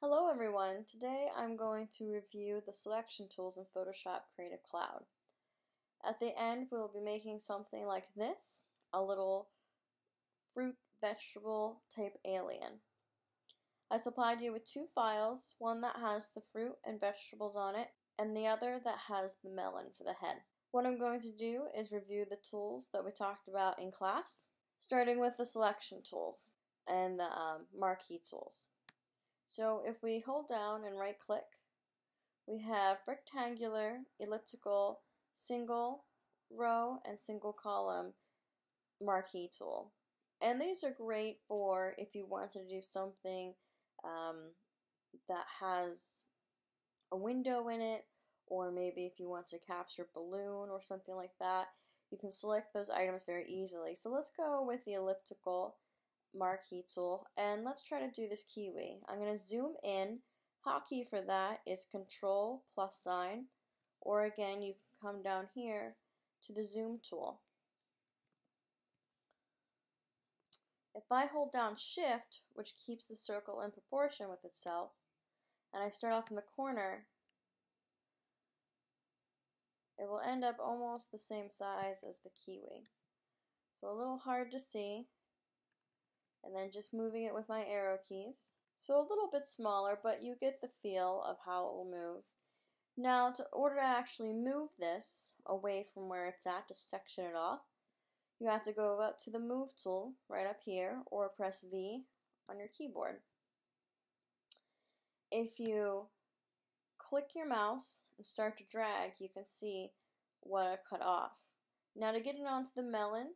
Hello everyone, today I'm going to review the selection tools in Photoshop Creative Cloud. At the end we'll be making something like this, a little fruit vegetable type alien. I supplied you with two files, one that has the fruit and vegetables on it, and the other that has the melon for the head. What I'm going to do is review the tools that we talked about in class, starting with the selection tools and the marquee tools. So if we hold down and right click, we have rectangular, elliptical, single row, and single column marquee tool. And these are great for if you want to do something that has a window in it, or maybe if you want to capture a balloon or something like that. You can select those items very easily. So let's go with the elliptical marquee tool and let's try to do this kiwi. I'm going to zoom in. Hotkey for that is Control +, or again you can come down here to the zoom tool. If I hold down Shift, which keeps the circle in proportion with itself, and I start off in the corner, it will end up almost the same size as the kiwi. So a little hard to see. And then just moving it with my arrow keys. So a little bit smaller, but you get the feel of how it will move. Now, in order to actually move this away from where it's at, to section it off, you have to go up to the Move tool right up here, or press V on your keyboard. If you click your mouse and start to drag, you can see what I've cut off. Now to get it onto the melon,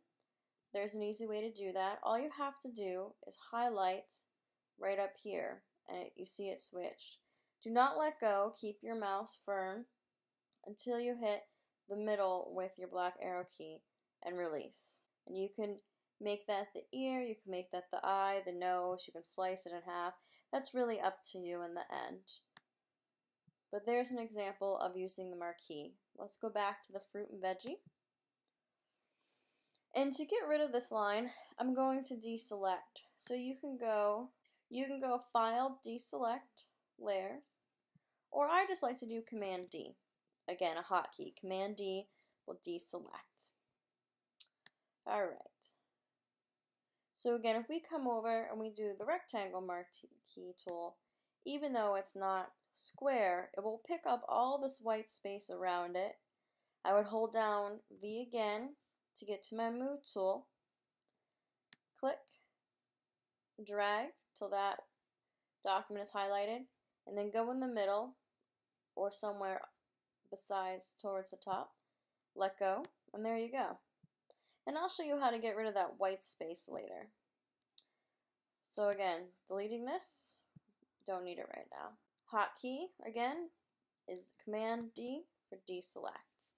there's an easy way to do that. All you have to do is highlight right up here, and you see it switched. Do not let go. Keep your mouse firm until you hit the middle with your black arrow key and release. And you can make that the ear, you can make that the eye, the nose, you can slice it in half. That's really up to you in the end. But there's an example of using the marquee. Let's go back to the fruit and veggie. And to get rid of this line, I'm going to deselect. So you can go File, Deselect, Layers, or I just like to do Command D. Again, a hotkey. Command D will deselect. Alright. So again, if we come over and we do the rectangle marquee tool, even though it's not square, it will pick up all this white space around it. I would hold down V again to get to my Move tool, click, drag till that document is highlighted, and then go in the middle or somewhere besides towards the top, let go, and there you go. And I'll show you how to get rid of that white space later. So again, deleting this, don't need it right now. Hotkey, again, is Command D for deselect.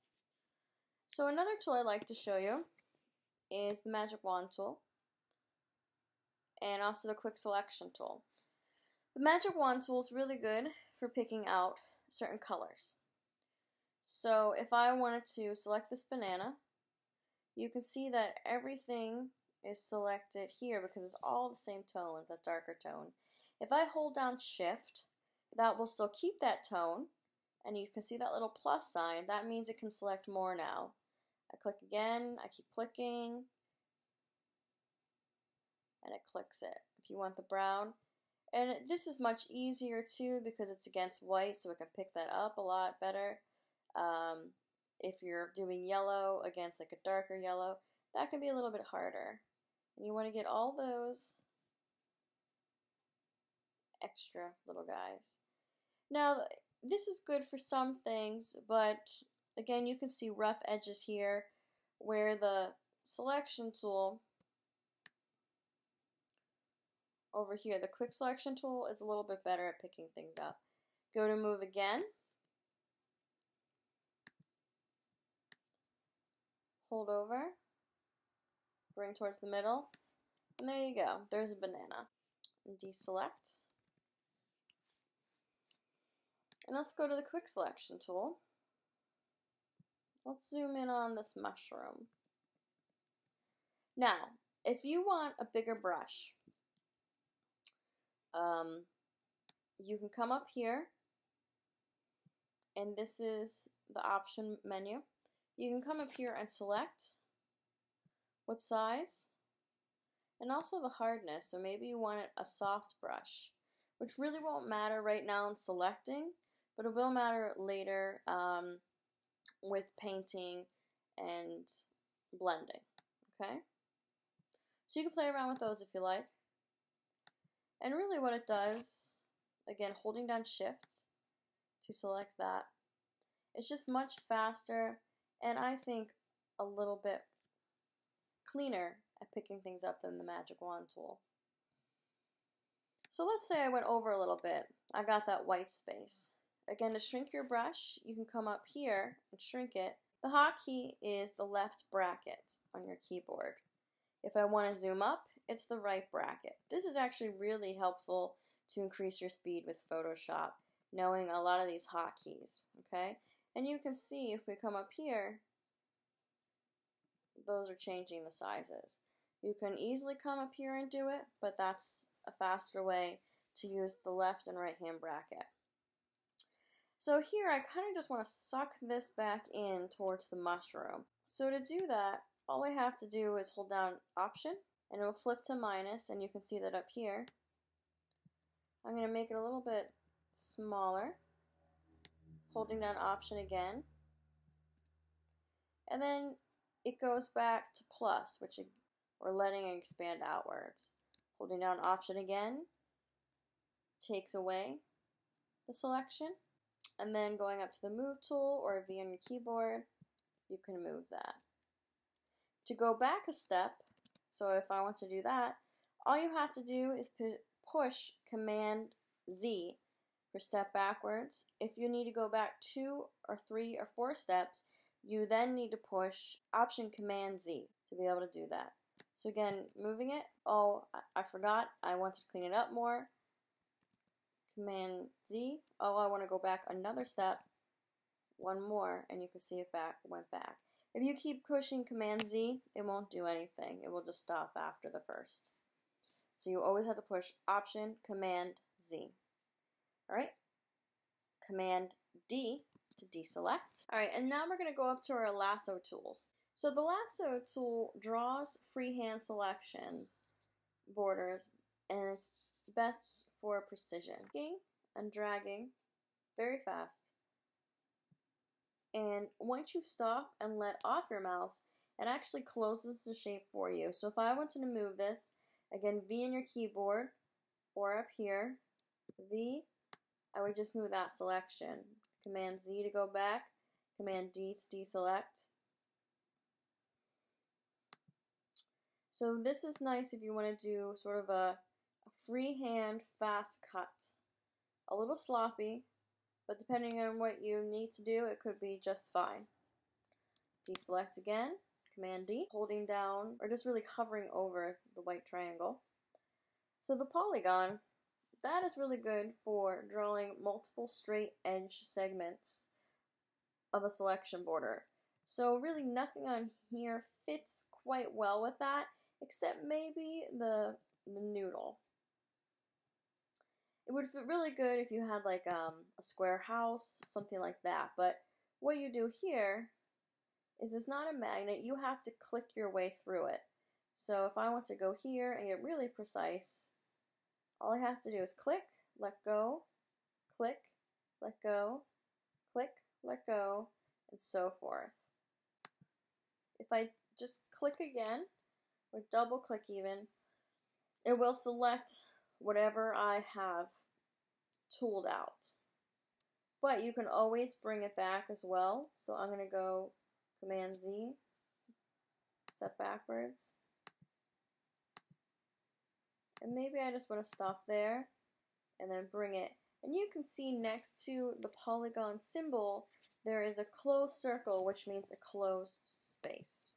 So another tool I'd like to show you is the Magic Wand tool and also the Quick Selection tool. The Magic Wand tool is really good for picking out certain colors. So if I wanted to select this banana, you can see that everything is selected here because it's all the same tone, it's a darker tone. If I hold down Shift, that will still keep that tone, and you can see that little plus sign. That means it can select more now. I click again, I keep clicking, and it clicks it. If you want the brown, and this is much easier too because it's against white, so it can pick that up a lot better. If you're doing yellow against like a darker yellow, that can be a little bit harder. And you want to get all those extra little guys. Now, this is good for some things, but again, you can see rough edges here where the selection tool over here, the quick selection tool, is a little bit better at picking things up. Go to Move again. Hold over, bring towards the middle, and there you go. There's a banana. And deselect. And let's go to the Quick Selection tool. Let's zoom in on this mushroom. Now, if you want a bigger brush, you can come up here, and this is the option menu. You can come up here and select what size and also the hardness. So maybe you want it a soft brush, which really won't matter right now in selecting, but it will matter later with painting and blending. Okay? So you can play around with those if you like. And really what it does, again, holding down Shift to select that, it's just much faster and I think a little bit cleaner at picking things up than the Magic Wand tool. So let's say I went over a little bit. I got that white space. Again, to shrink your brush, you can come up here and shrink it. The hotkey is the left bracket on your keyboard. If I want to zoom up, it's the right bracket. This is actually really helpful to increase your speed with Photoshop, knowing a lot of these hotkeys, okay? And you can see if we come up here, those are changing the sizes. You can easily come up here and do it, but that's a faster way to use the left and right hand bracket. So here I kind of just want to suck this back in towards the mushroom. So to do that, all I have to do is hold down Option, and it will flip to minus, and you can see that up here. I'm going to make it a little bit smaller, holding down Option again, and then it goes back to plus, which we're letting it expand outwards. Holding down Option again takes away the selection, and then going up to the Move tool or V on your keyboard, you can move that. To go back a step, so if I want to do that, all you have to do is push Command Z for step backwards. If you need to go back 2 or 3 or 4 steps, you then need to push Option Command Z to be able to do that. So again, moving it, oh, I forgot, I wanted to clean it up more. Command Z, oh, I want to go back another step, one more, and you can see it went back. If you keep pushing Command Z, it won't do anything. It will just stop after the first. So you always have to push Option, Command Z. Alright, Command D to deselect. Alright, and now we're going to go up to our lasso tools. So the lasso tool draws freehand selections, borders, and it's best for precision. And dragging very fast. And once you stop and let off your mouse, it actually closes the shape for you. So if I wanted to move this, again, V on your keyboard, or up here, V, I would just move that selection. Command Z to go back, Command D to deselect. So this is nice if you want to do sort of a freehand fast cut. A little sloppy, but depending on what you need to do, it could be just fine. Deselect again, Command D, holding down, or just really hovering over the white triangle. So the polygon, that is really good for drawing multiple straight edge segments of a selection border. So really nothing on here fits quite well with that, except maybe the noodle. It would fit really good if you had like a square house, something like that. But what you do here is it's not a magnet. You have to click your way through it. So if I want to go here and get really precise, all I have to do is click, let go, click, let go, click, let go, and so forth. If I just click again, or double click even, it will select whatever I have tooled out. But you can always bring it back as well. So I'm going to go Command Z, step backwards. And maybe I just want to stop there and then bring it. And you can see next to the polygon symbol, there is a closed circle, which means a closed space.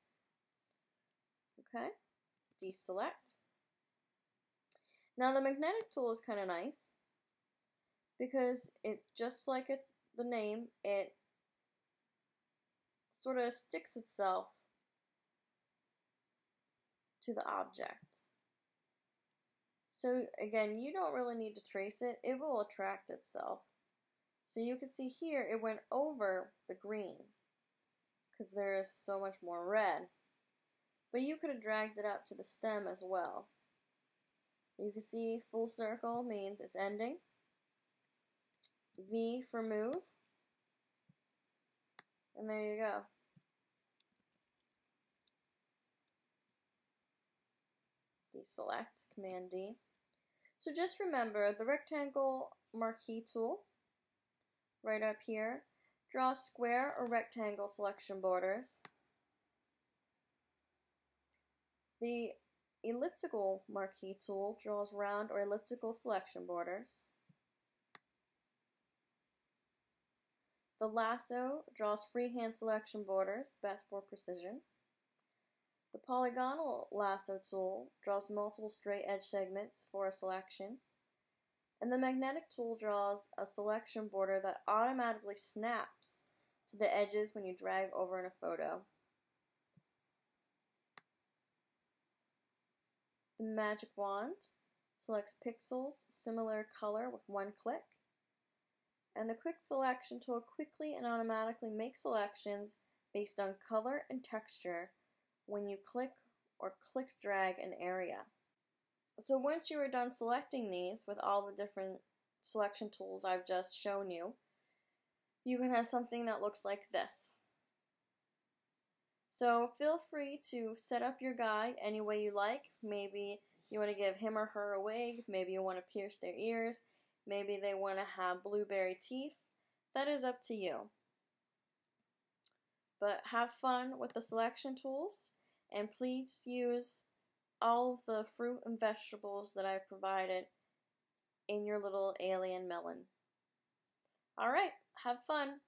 Okay, deselect. Now the magnetic tool is kind of nice because it, just like the name, it sort of sticks itself to the object. So again, you don't really need to trace it. It will attract itself. So you can see here it went over the green because there is so much more red. But you could have dragged it out to the stem as well. You can see full circle means it's ending. V for move. And there you go. Deselect, Command D. So just remember the rectangle marquee tool right up here. Draw square or rectangle selection borders. The elliptical marquee tool draws round or elliptical selection borders. The lasso draws freehand selection borders, best for precision. The polygonal lasso tool draws multiple straight edge segments for a selection. And the magnetic tool draws a selection border that automatically snaps to the edges when you drag over in a photo. The magic wand selects pixels similar color with one click. And the quick selection tool quickly and automatically makes selections based on color and texture when you click or click drag an area. So once you are done selecting these with all the different selection tools I've just shown you, you can have something that looks like this. So feel free to set up your guy any way you like. Maybe you want to give him or her a wig, maybe you want to pierce their ears, maybe they want to have blueberry teeth. That is up to you. But have fun with the selection tools, and please use all of the fruit and vegetables that I've provided in your little alien melon. Alright, have fun!